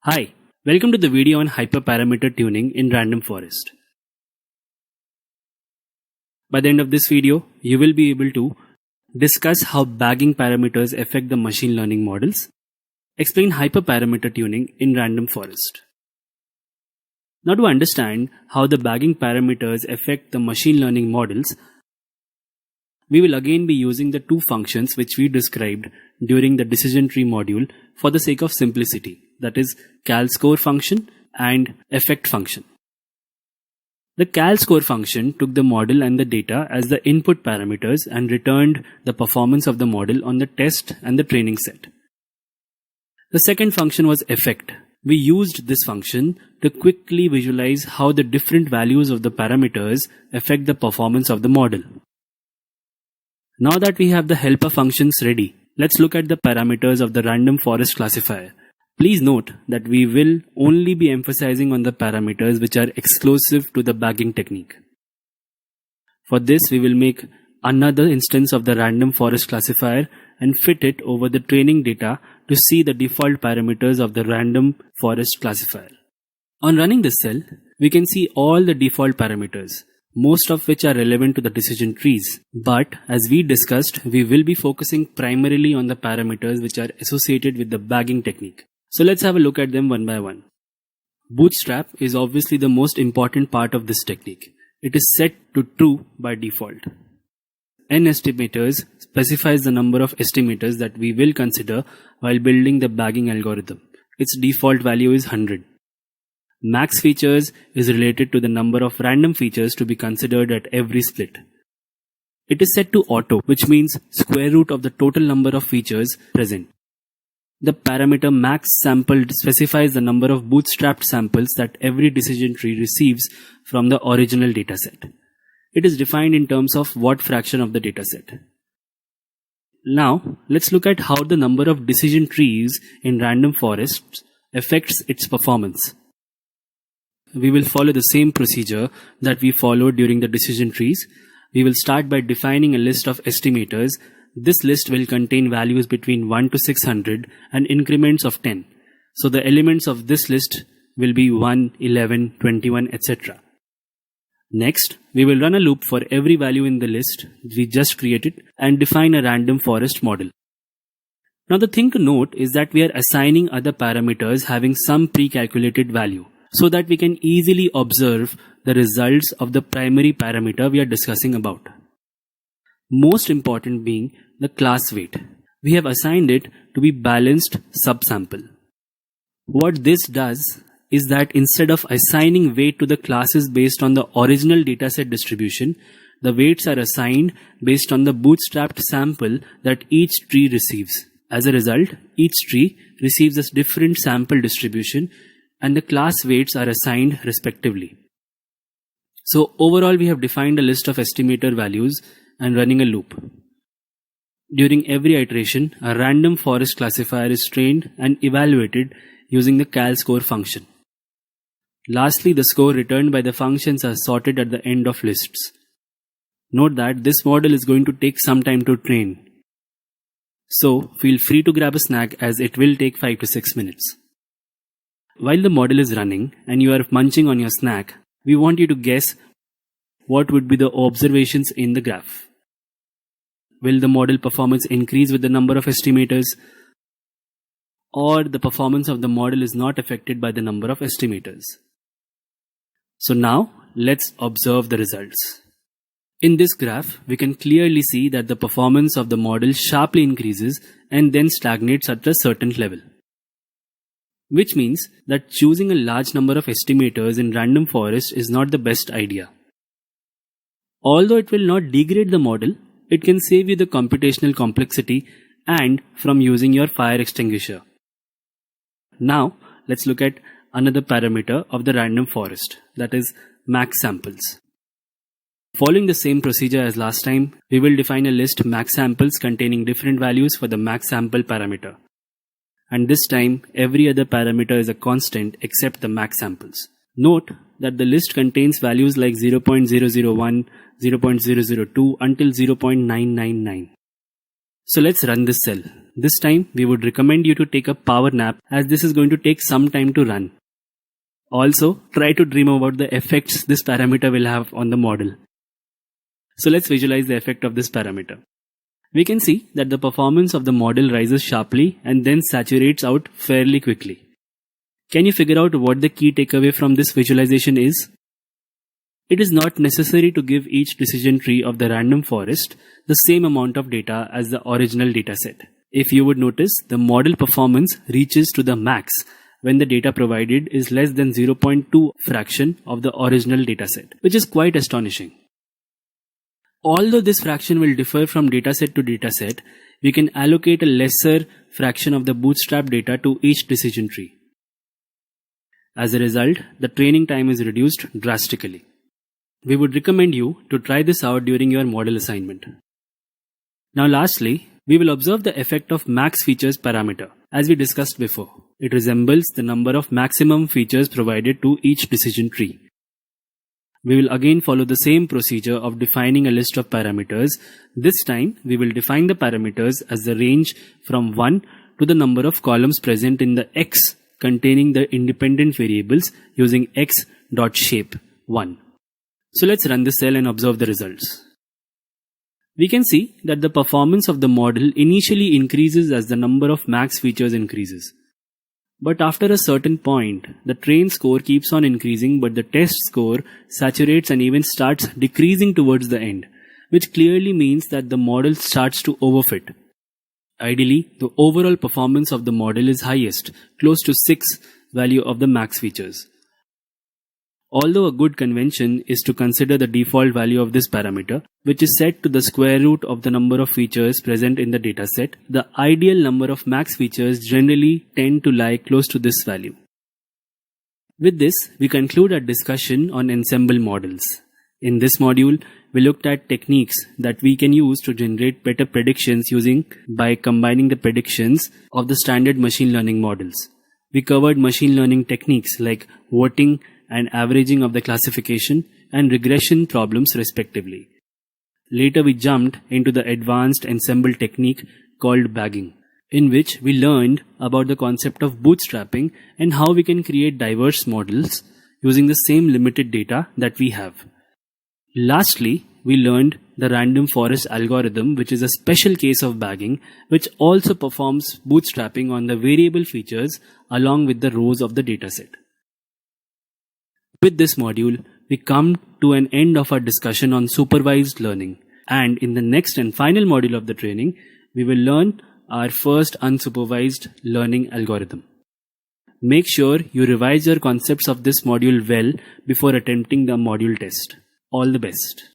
Hi, welcome to the video on hyperparameter tuning in random forest. By the end of this video, you will be able to discuss how bagging parameters affect the machine learning models, explain hyperparameter tuning in random forest. Now to understand how the bagging parameters affect the machine learning models, we will again be using the two functions which we described during the decision tree module for the sake of simplicity, that is cal_score function and effect function. The cal_score function took the model and the data as the input parameters and returned the performance of the model on the test and the training set. The second function was effect. We used this function to quickly visualize how the different values of the parameters affect the performance of the model. Now that we have the helper functions ready, let's look at the parameters of the random forest classifier. Please note that we will only be emphasizing on the parameters which are exclusive to the bagging technique. For this, we will make another instance of the random forest classifier and fit it over the training data to see the default parameters of the random forest classifier. On running this cell, we can see all the default parameters, most of which are relevant to the decision trees. But as we discussed, we will be focusing primarily on the parameters which are associated with the bagging technique. So let's have a look at them one by one. Bootstrap is obviously the most important part of this technique. It is set to true by default. N_estimators specifies the number of estimators that we will consider while building the bagging algorithm. Its default value is 100. Max features is related to the number of random features to be considered at every split. It is set to auto, which means square root of the total number of features present. The parameter max sampled specifies the number of bootstrapped samples that every decision tree receives from the original dataset. It is defined in terms of what fraction of the dataset. Now, let's look at how the number of decision trees in random forests affects its performance. We will follow the same procedure that we followed during the decision trees. We will start by defining a list of estimators. This list will contain values between 1 to 600 and increments of 10. So the elements of this list will be 1, 11, 21, etc. Next, we will run a loop for every value in the list we just created and define a random forest model. Now the thing to note is that we are assigning other parameters having some pre-calculated value, so that we can easily observe the results of the primary parameter we are discussing about. Most important being the class weight. We have assigned it to be balanced subsample. What this does is that instead of assigning weight to the classes based on the original dataset distribution, the weights are assigned based on the bootstrapped sample that each tree receives. As a result, each tree receives a different sample distribution and the class weights are assigned respectively. So overall, we have defined a list of estimator values and running a loop. During every iteration, a random forest classifier is trained and evaluated using the cal_score function. Lastly, the score returned by the functions are sorted at the end of lists. Note that this model is going to take some time to train. So feel free to grab a snack as it will take 5 to 6 minutes. While the model is running and you are munching on your snack, we want you to guess what would be the observations in the graph. Will the model performance increase with the number of estimators, or the performance of the model is not affected by the number of estimators? So now let's observe the results. In this graph, we can clearly see that the performance of the model sharply increases and then stagnates at a certain level. Which means that choosing a large number of estimators in random forest is not the best idea. Although it will not degrade the model, it can save you the computational complexity and from using your fire extinguisher. Now, let's look at another parameter of the random forest, that is max samples. Following the same procedure as last time, we will define a list max samples containing different values for the max sample parameter. And this time, every other parameter is a constant except the max samples. Note that the list contains values like 0.001, 0.002 until 0.999. So let's run this cell. This time we would recommend you to take a power nap as this is going to take some time to run. Also, try to dream about the effects this parameter will have on the model. So let's visualize the effect of this parameter. We can see that the performance of the model rises sharply and then saturates out fairly quickly. Can you figure out what the key takeaway from this visualization is? It is not necessary to give each decision tree of the random forest the same amount of data as the original dataset. If you would notice, the model performance reaches to the max when the data provided is less than 0.2 fraction of the original dataset, which is quite astonishing. Although this fraction will differ from dataset to dataset, we can allocate a lesser fraction of the bootstrap data to each decision tree. As a result, the training time is reduced drastically. We would recommend you to try this out during your model assignment. Now lastly, we will observe the effect of max features parameter. As we discussed before, it resembles the number of maximum features provided to each decision tree. We will again follow the same procedure of defining a list of parameters. This time, we will define the parameters as the range from 1 to the number of columns present in the X containing the independent variables using x.shape 1. So let's run this cell and observe the results. We can see that the performance of the model initially increases as the number of max features increases. But after a certain point, the train score keeps on increasing, but the test score saturates and even starts decreasing towards the end, which clearly means that the model starts to overfit. Ideally, the overall performance of the model is highest, close to 6 value of the max features. Although a good convention is to consider the default value of this parameter, which is set to the square root of the number of features present in the dataset, the ideal number of max features generally tend to lie close to this value. With this, we conclude our discussion on ensemble models. In this module, we looked at techniques that we can use to generate better predictions by combining the predictions of the standard machine learning models. We covered machine learning techniques like voting and averaging of the classification and regression problems respectively. Later we jumped into the advanced ensemble technique called bagging, in which we learned about the concept of bootstrapping and how we can create diverse models using the same limited data that we have. Lastly, we learned the random forest algorithm, which is a special case of bagging, which also performs bootstrapping on the variable features along with the rows of the dataset. With this module, we come to an end of our discussion on supervised learning, and in the next and final module of the training, we will learn our first unsupervised learning algorithm. Make sure you revise your concepts of this module well before attempting the module test. All the best.